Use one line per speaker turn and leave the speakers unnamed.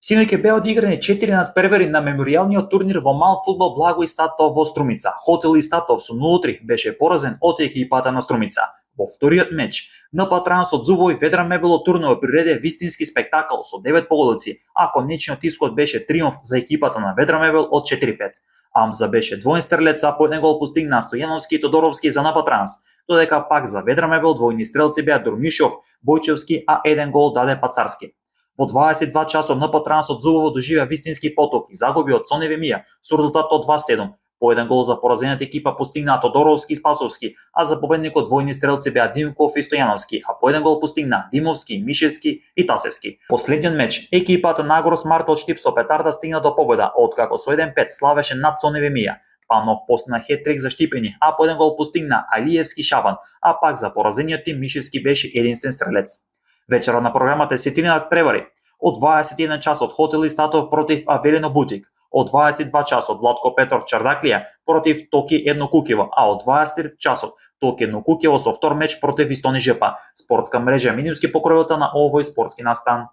Синоќ беа одиграни 4 надпревари на меморијалниот турнир во мал фудбал Благој Статов во Струмица. Хотел Статов со 0-3 беше поразен од екипата на Струмица. Во вториот меч, НП Транс од Зубој ведра мебело турнево приреде вистински спектакл со 9 погодици, а конечниот исход беше триумф за екипата на Ведра Мебел од 4-5. Амза беше двоен стрелец, а по еден гол постигна Стојановски и Тодоровски за НП Транс, додека пак за Ведра Мебел двојни стрелци беа Дурмишов, Бојчевски, а еден гол даде Пацарски. Во 22 часот НП Транс од Зубово доживеа вистински поток и загуби од Цонев Емија со резултат од 2-7. По еден гол за поразената екипа постигнаа Тодоровски и Спасовски, а за победникот двојни стрелци беа Димков и Стојановски, а по еден гол постигнаа Димовски, Мишевски и Тасевски. Последниот меч, екипата на Агрос Мартот Штип со петарда стигна до победа, откако со 1-5 славеше над Цонев Емија. Панов постигна хет-трик за Штипени, а по еден гол постигна Алиевски Шабан, а пак за поразениот тим Мишевски беше единствен стрелец. Вечера на програмата се 3 надпревари. Од 21 часот Хотел Статов против Авелино Бутик, од 22 часот Владко Петров Чардаклија против Токи Едно Кукево, а од 23 часот Токи Едно Кукево со втор меч против Истони ЖП. Спортска мрежа Минимски покровилта на овој спортски настан.